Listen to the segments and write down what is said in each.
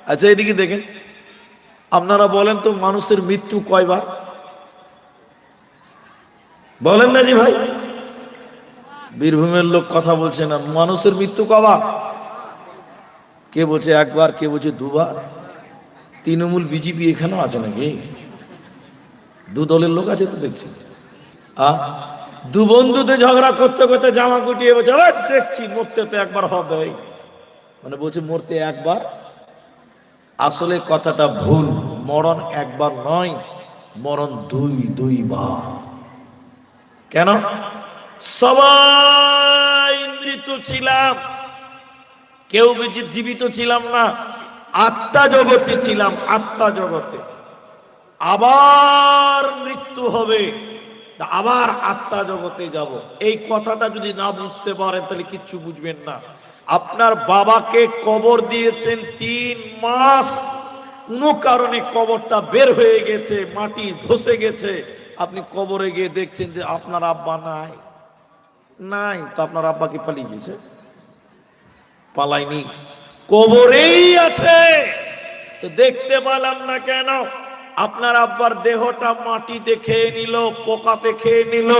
আচ্ছা এদিকে দেখেন, আপনারা বলেন তো মানুষের মৃত্যু কয়বার? বলেন না জি ভাই। বীরভূমের লোক কথা বলছে না, মানুষের মৃত্যু কবার? কে বলছে একবার, কে বলছে দুবার। তৃণমূল বিজেপি এখানেও আছে নাকি? দু দলের লোক আছে তো দেখছি। দু বন্ধুতে ঝগড়া করতে করতে জামা গুটিয়ে বলছে দেখছি মরতে তো একবার হবে, মানে বলছে মরতে একবার। আসলে কথাটা ভুল, মরণ একবার নয়, মরণ দুইবার। কেন? সবাই মৃত ছিলাম, কেউ জীবিত ছিলাম না, আত্মা জগতে ছিলাম, আত্মা জগতে। আবার মৃত্যু হবে, আবার আত্মা জগতে যাব। এই কথাটা যদি না বুঝতে পারেন তাহলে কিচ্ছু বুঝবেন না। আপনার বাবাকে কবর দিয়েছেন 3 মাস, কোনো কারণে কবরটা বের হয়ে গেছে, মাটি ধসে গেছে, আপনি কবরে গিয়ে দেখছেন যে আপনার আব্বা নাই। নাই তো আপনার আব্বা কি পালিয়ে গেছে? পালায়নি, কবরেই আছে। তো দেখতে পেলাম না কেন? আপনার আব্বার দেহটা মাটিতে খেয়ে নিল, পোকাতে খেয়ে নিল।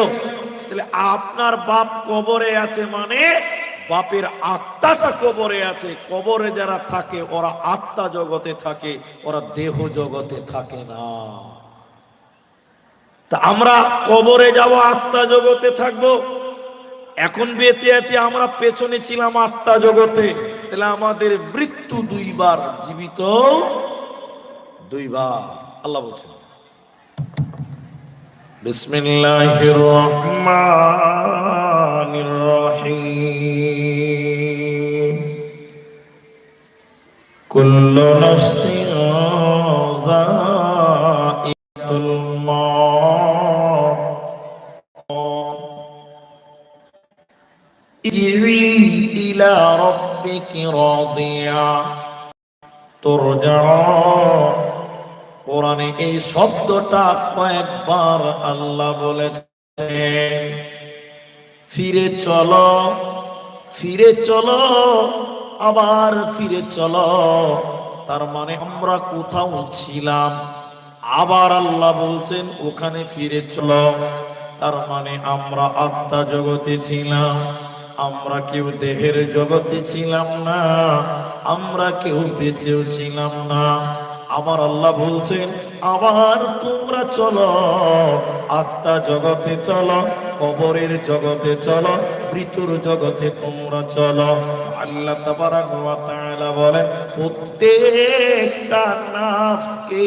তাহলে আপনার বাপ কবরে আছে মানে বাপের আত্মাটা কবরে আছে। কবরে যারা থাকে ওরা আত্মা জগতে থাকে, ওরা দেহ জগতে থাকে না। তা আমরা কবরে যাব, আত্মা জগতে থাকবো। এখন বেঁচে আছি, আমরা পেছনে ছিলাম আত্মা জগতে। তাহলে আমাদের মৃত্যু দুইবার, জীবিত দুইবার। আল্লাহ বলছেন বিসমিল্লাহির রহমানির রহিম, কুল্লু নাফসিন যায়িকাতুল মাউত, ইরজি ইলা রাব্বিকি রাদিয়া তুরজাউন। কোরআনে এই শব্দটা কয়েকবার আল্লাহ বলেছেন, ফিরে চলো, ফিরে চলো, আবার ফিরে চলো। তার মানে আমরা কোথাও ছিলাম, আবার আল্লাহ বলছেন ওখানে ফিরে চলো। তার মানে আমরা আত্মা জগতে ছিলাম, আমরা কেউ দেহের জগতে ছিলাম না, আমরা কেউ বেঁচেও ছিলাম না। আমার আল্লাহ বলছেন আবার তোমরা চলো, আত্মা জগতে চলো, কবরের জগতে চলো, মৃত্যুর জগতে তোমরা চলো। আল্লাহ তাবারাক ওয়া তাআলা বলেন প্রত্যেকটা নাফসকে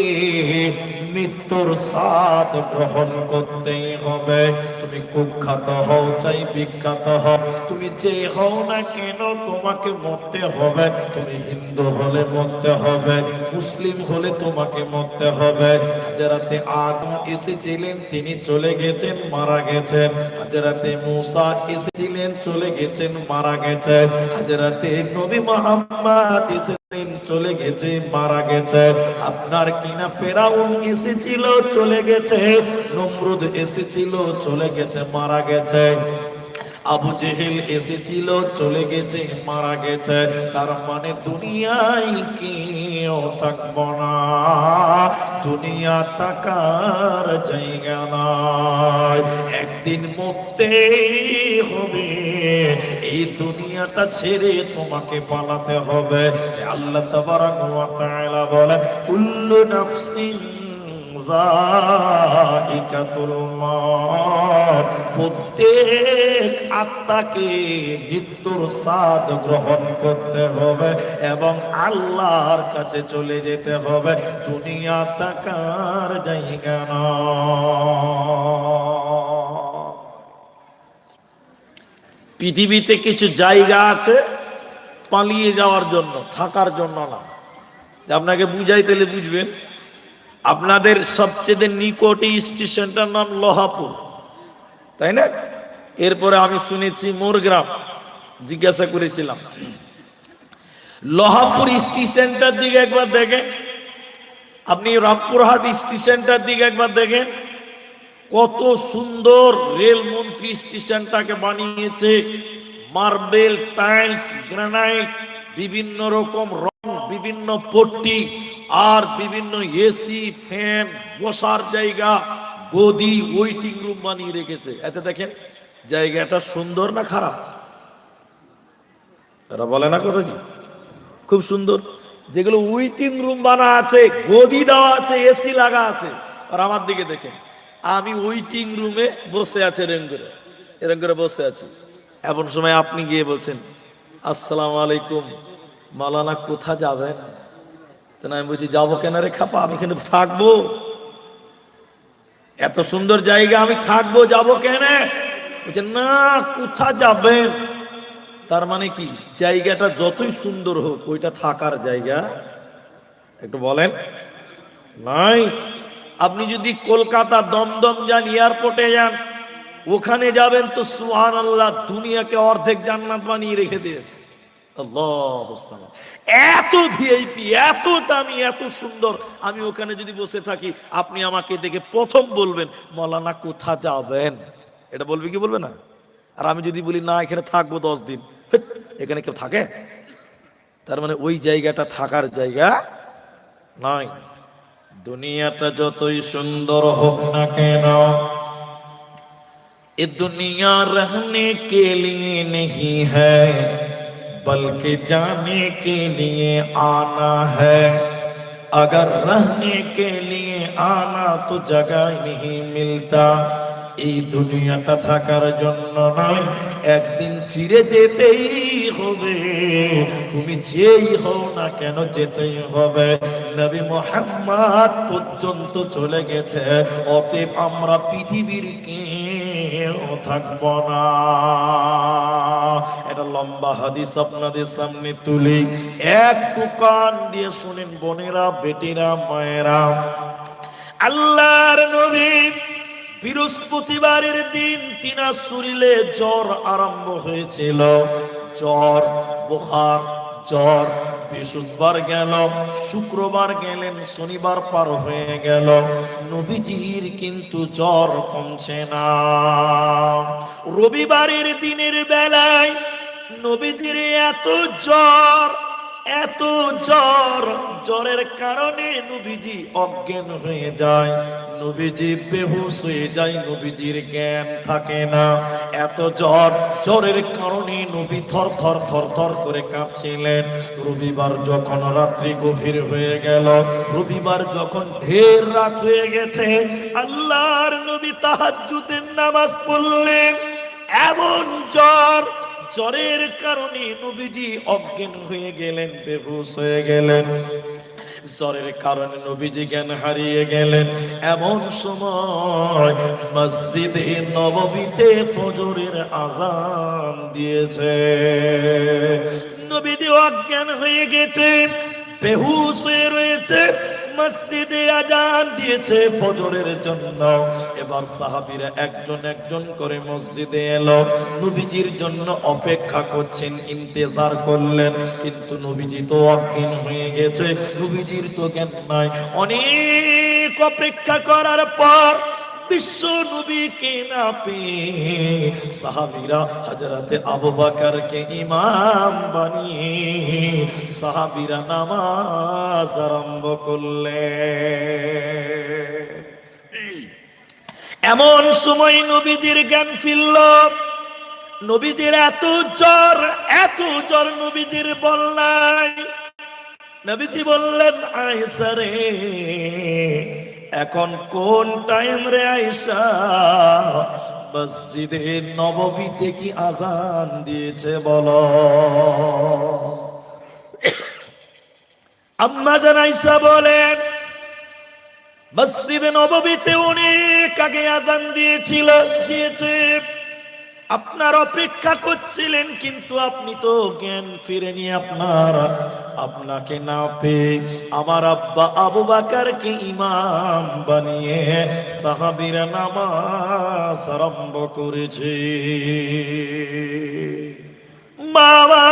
মৃত্যুর স্বাদ গ্রহণ করতেই হবে। তুমি কুখ্যাত হও চাই বিখ্যাত হও, তুমি যে হও না কেন তোমাকে মরতে হবে। তুমি হিন্দু হলে মরতে হবে, মুসলিম হলে তোমাকে মরতে হবে। হাজরাতে আদম এসেছিলেন, তিনি চলে গেছেন, মারা গেছেন। হাজরাতে মুসা এসেছিলেন, চলে গেছেন, মারা গেছেন। হাজরাতে নবী মুহাম্মদ এসেছিলেন, চলে গেছে, মারা গেছে। আপনার কিনা ফেরাউন এসেছিল, চলে গেছে। নমরুদ এসেছিল, চলে গেছে, মারা গেছে। আবু জেহেল এসেছিল, চলে গেছে, মারা গেছে। তার মানে দুনিয়ায় কেউ থাকবো না, দুনিয়া থাকার জায়গা নয়। একদিন মরতে হবে, এই দুনিয়াটা ছেড়ে তোমাকে পালাতে হবে। আল্লাহ তাবারাক ওয়া তাআলা বলে কুল্লু নাফসিন যায়িকাতুল মাউত, প্রত্যেক আত্মাকে মৃত্যুর স্বাদ গ্রহণ করতে হবে এবং আল্লাহর কাছে চলে যেতে হবে। দুনিয়া থাকার জায়গা নয়। পৃথিবীতে কিছু জায়গা আছে পালিয়ে যাওয়ার জন্য, থাকার জন্য না। আপনাকে বুঝাই তাহলে বুঝবেন। আপনাদের সবচেয়ে নিকটে স্টেশনটার নাম লোহাপুর, তাই না? এরপরে আমি শুনেছি মোরগ্রাম, জিজ্ঞাসা করেছিলাম। লোহাপুর স্টেশনটার দিকে একবার দেখেন, আপনি রামপুরহাট স্টেশনটার দিকে একবার দেখেন, কত সুন্দর রেলমন্ত্রী স্টেশনটাকে বানিয়েছে। মার্বেল, টাইলস, গ্রানাইট বিভিন্ন রকম রং, বিভিন্ন পট্টি, আর বিভিন্ন এসি, ফ্যান, বসার জায়গা, গদি, ওয়েটিং রুম বানিয়ে রেখেছে। এতে দেখেন জায়গাটা সুন্দর না খারাপ? তারা বলে না কথা জি, খুব সুন্দর। যেগুলো ওয়েটিং রুম বানা আছে, গদি দেওয়া আছে, এসি লাগা আছে, আর আমার দিকে দেখেন আমি ওয়েটিং রুমে বসে আছি, এরম করে বসে আছি। এমন সময় আপনি গিয়ে বলছেন আসসালামু আলাইকুম, মাওলানা কোথা যাবেন? তো আমি বলছি যাবো কেন রে খাপা, আমি এখানে থাকবো, এত সুন্দর জায়গা আমি থাকবো, যাবো কেন? বলছে না, কোথা যাবেন? তার মানে কি, জায়গাটা যতই সুন্দর হোক ওইটা থাকার জায়গা একটু বলেন নাই। আপনি যদি কলকাতা দমদম যান, এয়ারপোর্টে যান, ওখানে যাবেন তো সুবহানাল্লাহ, দুনিয়াকে অর্ধেক জান্নাত বানিয়ে রেখে দিয়েছে। আল্লাহ, এত ভিআইপি, এত দামি, এত সুন্দর। আমি ওখানে যদি বসে থাকি, আপনি আমাকে দেখে প্রথম বলবেন মাওলানা কোথা যাবেন, এটা বলবে কি বলবে না? আর আমি যদি বলি না এখানে থাকবো 10 দিন, এখানে কেউ থাকে? তার মানে ওই জায়গাটা থাকার জায়গা নয়। দুনিয়াটা যতই সুন্দর হোক না কেন, ये दुनिया रहने के लिए नहीं है, बल्कि जाने के लिए आना है। अगर रहने के लिए आना तो जगह नहीं मिलता। এই দুনিয়াটা থাকার জন্য নয়, একদিন ফিরে যেতেই হবে। তুমি যেই হও না কেন যেতেই হবে। নবী মুহাম্মদ পর্যন্ত চলে গেছে, অতএব আমরা পৃথিবীর কেউ থাকব না। এটা লম্বা হাদিস আপনাদের সামনে তুলি, এক কান দিয়ে শুনেন বোনেরা, বেটিরা, মায়েরা। আল্লাহর নবী বৃহস্পতিবারের দিন তিনার শরীরে জ্বর আরম্ভ হয়েছিল, জ্বর, বুখার, জ্বর। বৃহস্পতিবার গেল, শুক্রবার গেলেন, শনিবার পার হয়ে গেল, নবীজির কিন্তু জ্বর কমছে না। রবিবারের দিনের বেলায় নবীজির এত জ্বর, এত জ্বর, জ্বরের কারণে নবীজি অজ্ঞান হয়ে যায়, নবীজি বেহুশ হয়ে যায়, নবীজির জ্ঞান থাকে না। এত জ্বর, জ্বরের কারণে নবী থর থর থর থর করে কাঁপছিলেন। রবিবার যখন রাত্রি গভীর হয়ে গেল, রবিবার যখন ঢের রাত হয়ে গেছে, আল্লাহর নবী তাহাজ্জুদের নামাজ পড়লেন। এমন জ্বর, জ্বরের কারণে নবীজি অজ্ঞান হয়ে গেলেন, বেহুশ হয়ে গেলেন। জ্বরের কারণে নবীজি জ্ঞান হারিয়ে গেলেন। এমন সময় মসজিদে নববীতে ফজরের আযান দিয়েছে, নবীজি অজ্ঞান হয়ে গেছে, বেহুশ হয়ে রয়েছে। মসজিদে আযান দিয়েছে ফজরের জন্য। এবার সাহাবীরা একজন একজন করে মসজিদে এলো, নবীজির জন্য অপেক্ষা করছেন, ইন্তেজার করলেন। কিন্তু নবীজি তো অজ্ঞান হয়ে গেছে, নবীজির তো জ্ঞান নাই। অনেক অপেক্ষা করার পর বিশ্ব নবীকে না পেয়ে সাহাবীরা হযরতে আবু বকরকে ইমাম বানিয়ে সাহাবীরা নামাজ আরম্ভ করলেন। এমন সময় নবীজির জ্ঞান ফিরল। নবীজির এত জ্বর, এত জ্বর, নবীজির বললাই। নবীজি বললেন আয়েশা রে, এখন কোন টাইম রে আয়েশা? মসজিদে নববীতে কি আযান দিয়েছে বলো? আম্মা জান আয়েশা বলেন মসজিদে নববীতে অনেক আগে আযান দিয়েছে। আপনার অপেক্ষা করছিলেন, কিন্তু আপনি তো জ্ঞান ফিরেনি আপনাকে না পেয়ে আমার আব্বা আবু বকরকে ইমাম বানিয়ে সাহাবীরা নামাজ আরম্ভ করেছে। বাবা,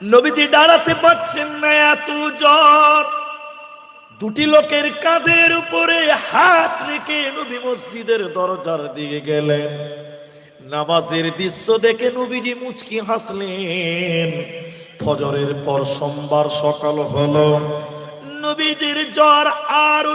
নবীজি দাঁড়াতে পারছেন না, এত জ্বর। দুটি লোকের কাঁধের উপরে হাত রেখে নবী মসজিদের দরজার দিকে গেলেন। নামাজের দৃশ্য দেখে নবীজি মুচকি হাসলেন। ফজরের পর সোমবার সকাল হলো, নবীজির জ্বর আরো